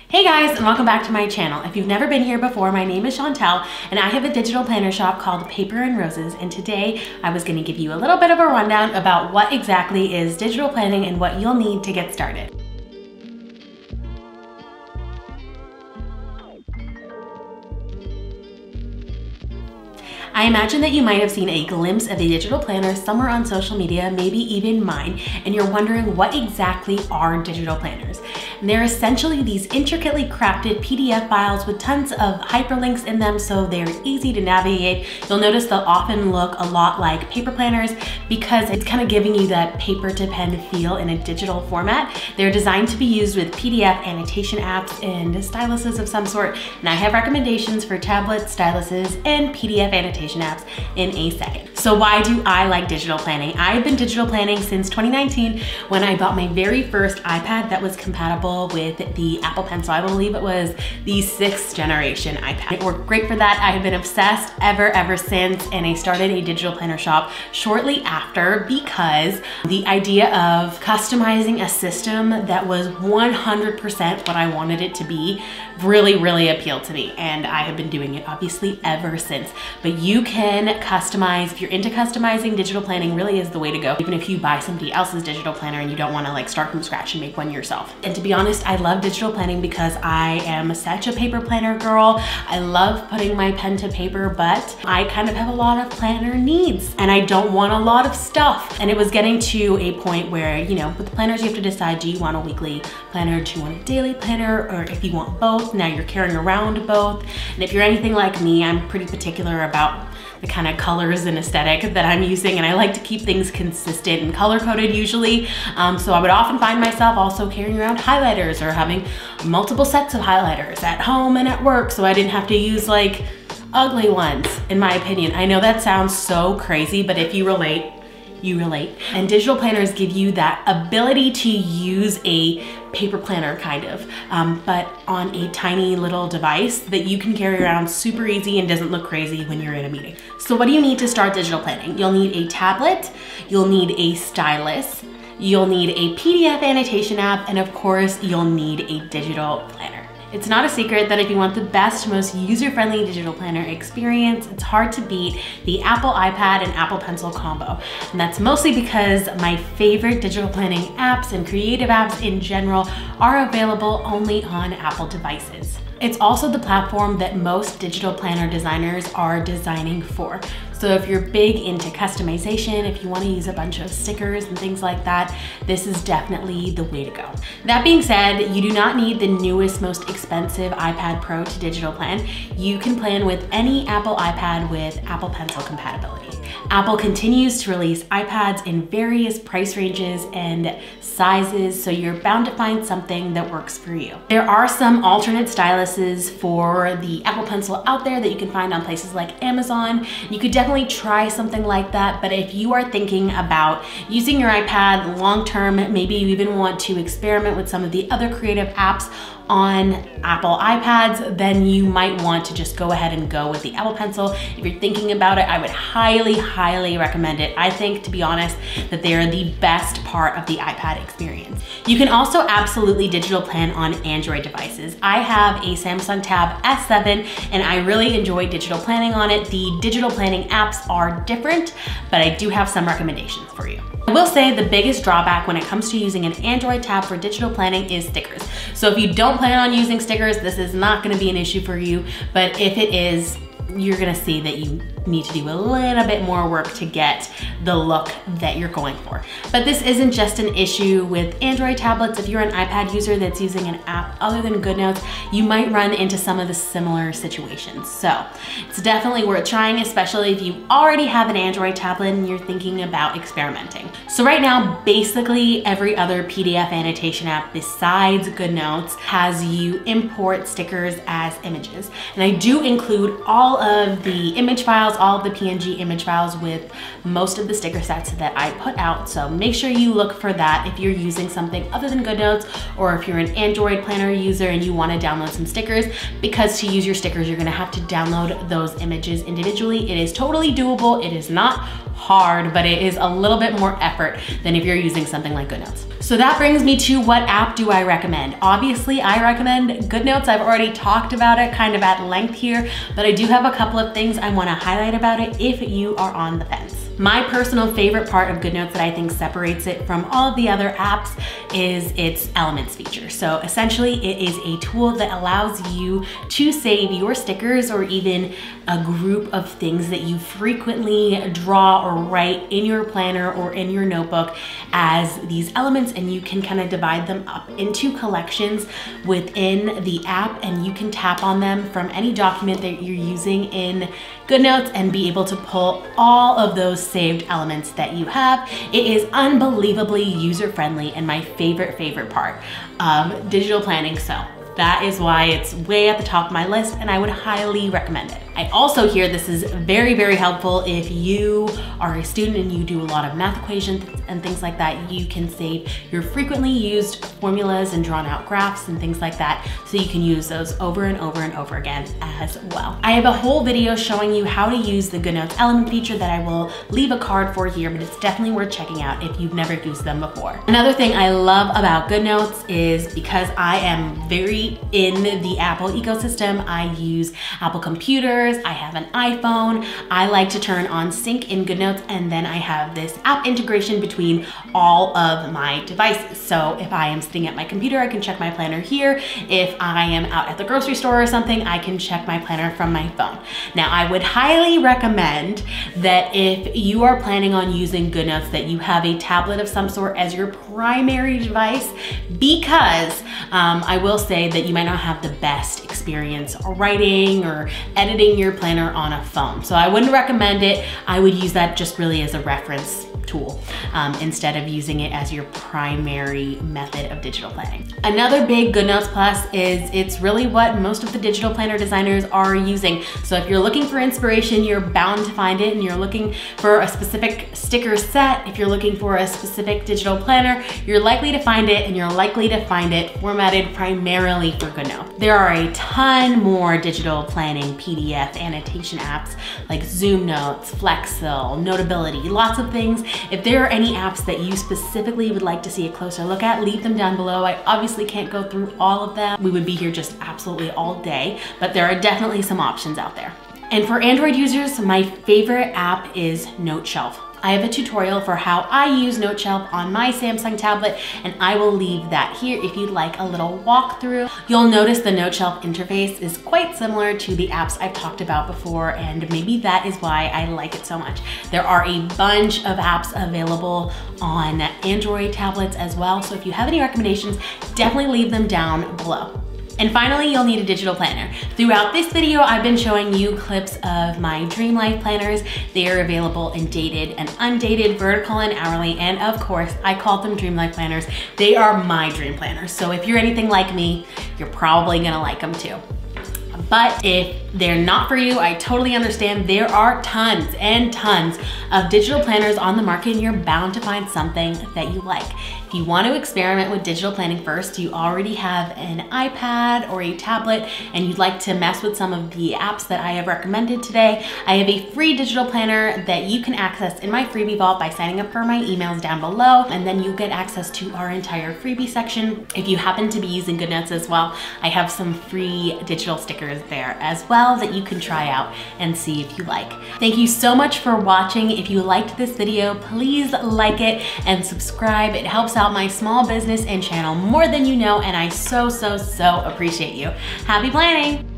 Hey guys, and welcome back to my channel. If you've never been here before, my name is Chantel, and I have a digital planner shop called Paper and Roses, and today I was going to give you a little bit of a rundown about what exactly is digital planning and what you'll need to get started. I imagine that you might have seen a glimpse of a digital planner somewhere on social media, maybe even mine, and you're wondering what exactly are digital planners. And they're essentially these intricately crafted PDF files with tons of hyperlinks in them so they're easy to navigate. You'll notice they'll often look a lot like paper planners because it's kind of giving you that paper to pen feel in a digital format. They're designed to be used with PDF annotation apps and styluses of some sort, and I have recommendations for tablets, styluses, and PDF annotation apps in a second. So why do I like digital planning? I've been digital planning since 2019 when I bought my very first iPad that was compatible with the Apple Pencil. I believe it was the 6th generation iPad. It worked great for that. I have been obsessed ever since, and I started a digital planner shop shortly after because the idea of customizing a system that was 100% what I wanted it to be really appealed to me, and I have been doing it obviously ever since. But you can customize. If you're into customizing, digital planning really is the way to go, even if you buy somebody else's digital planner and you don't want to like start from scratch and make one yourself. And to be honest, I love digital planning because I am such a paper planner girl. I love putting my pen to paper, but I kind of have a lot of planner needs and I don't want a lot of stuff. And it was getting to a point where, you know, with the planners you have to decide, do you want a weekly planner, do you want a daily planner, or if you want both, now you're carrying around both. And if you're anything like me, I'm pretty particular about the kind of colors and aesthetic that I'm using, and I like to keep things consistent and color-coded usually. So I would often find myself also carrying around highlighters or having multiple sets of highlighters at home and at work, so I didn't have to use like ugly ones, in my opinion. I know that sounds so crazy, but if you relate, you relate. And digital planners give you that ability to use a paper planner kind of, but on a tiny little device that you can carry around super easy and doesn't look crazy when you're in a meeting. So what do you need to start digital planning? You'll need a tablet, you'll need a stylus, you'll need a PDF annotation app, and of course, you'll need a digital planner. It's not a secret that if you want the best, most user-friendly digital planner experience, it's hard to beat the Apple iPad and Apple Pencil combo. And that's mostly because my favorite digital planning apps and creative apps in general are available only on Apple devices. It's also the platform that most digital planner designers are designing for. So if you're big into customization, if you want to use a bunch of stickers and things like that, this is definitely the way to go. That being said, you do not need the newest, most expensive iPad Pro to digital plan. You can plan with any Apple iPad with Apple Pencil compatibility. Apple continues to release iPads in various price ranges and sizes, so you're bound to find something that works for you. There are some alternate styluses for the Apple Pencil out there that you can find on places like Amazon. You could definitely try something like that, but if you are thinking about using your iPad long-term, maybe you even want to experiment with some of the other creative apps on Apple iPads, then you might want to just go ahead and go with the Apple Pencil. If you're thinking about it, I would highly recommend it. I think, to be honest, that they are the best part of the iPad experience. You can also absolutely digital plan on Android devices. I have a Samsung Tab S7 and I really enjoy digital planning on it. The digital planning apps are different, but I do have some recommendations for you. I will say the biggest drawback when it comes to using an Android tab for digital planning is stickers. So if you don't plan on using stickers, this is not going to be an issue for you, but if it is, you're gonna see that you need to do a little bit more work to get the look that you're going for. But this isn't just an issue with Android tablets. If you're an iPad user that's using an app other than GoodNotes, you might run into some of the similar situations. So it's definitely worth trying, especially if you already have an Android tablet and you're thinking about experimenting. So right now, basically every other PDF annotation app besides GoodNotes has you import stickers as images. And I do include all of the image files, all of the PNG image files with most of the sticker sets that I put out. So make sure you look for that if you're using something other than GoodNotes, or if you're an Android planner user and you want to download some stickers, because to use your stickers, you're going to have to download those images individually. It is totally doable. It is not hard, but it is a little bit more effort than if you're using something like GoodNotes. So that brings me to what app do I recommend? Obviously, I recommend GoodNotes. I've already talked about it kind of at length here, but I do have a couple of things I want to highlight about it if you are on the fence. My personal favorite part of GoodNotes that I think separates it from all of the other apps is its Elements feature. So essentially, it is a tool that allows you to save your stickers or even a group of things that you frequently draw or write in your planner or in your notebook as these elements, and you can kind of divide them up into collections within the app, and you can tap on them from any document that you're using in GoodNotes and be able to pull all of those saved elements that you have. It is unbelievably user-friendly and my favorite part of digital planning. So that is why it's way at the top of my list, and I would highly recommend it. I also hear this is very helpful if you are a student and you do a lot of math equations and things like that. You can save your frequently used formulas and drawn out graphs and things like that, so you can use those over and over again as well. I have a whole video showing you how to use the GoodNotes element feature that I will leave a card for here, but it's definitely worth checking out if you've never used them before. Another thing I love about GoodNotes is because I am very in the Apple ecosystem. I use Apple computers, I have an iPhone. I like to turn on sync in GoodNotes, and then I have this app integration between all of my devices. So if I am sitting at my computer, I can check my planner here. If I am out at the grocery store or something, I can check my planner from my phone. Now, I would highly recommend that if you are planning on using GoodNotes, that you have a tablet of some sort as your primary device, because I will say that you might not have the best experience writing or editing your planner on a phone. So I wouldn't recommend it. I would use that just really as a reference tool instead of using it as your primary method of digital planning. Another big GoodNotes plus is it's really what most of the digital planner designers are using. So if you're looking for inspiration, you're bound to find it, and you're looking for a specific sticker set, if you're looking for a specific digital planner, you're likely to find it, and you're likely to find it formatted primarily for GoodNotes. There are a ton more digital planning PDF annotation apps like Zoom Notes, Flexfill, Notability, lots of things. If there are any apps that you specifically would like to see a closer look at, leave them down below. I obviously can't go through all of them. We would be here just absolutely all day, but there are definitely some options out there. And for Android users, my favorite app is NoteShelf. I have a tutorial for how I use NoteShelf on my Samsung tablet, and I will leave that here if you'd like a little walkthrough. You'll notice the NoteShelf interface is quite similar to the apps I've talked about before, and maybe that is why I like it so much. There are a bunch of apps available on Android tablets as well, so if you have any recommendations, definitely leave them down below. And finally, you'll need a digital planner. Throughout this video, I've been showing you clips of my Dream Life planners. They are available in dated and undated, vertical and hourly, and of course, I call them Dream Life planners. They are my dream planners. So if you're anything like me, you're probably gonna like them too. But if they're not for you, I totally understand. There are tons and tons of digital planners on the market, and you're bound to find something that you like. If you want to experiment with digital planning first, you already have an iPad or a tablet, and you'd like to mess with some of the apps that I have recommended today, I have a free digital planner that you can access in my freebie vault by signing up for my emails down below, and then you'll get access to our entire freebie section. If you happen to be using GoodNotes as well, I have some free digital stickers there as well that you can try out and see if you like. Thank you so much for watching. If you liked this video, please like it and subscribe. It helps out my small business and channel more than you know, and I so appreciate you. Happy planning!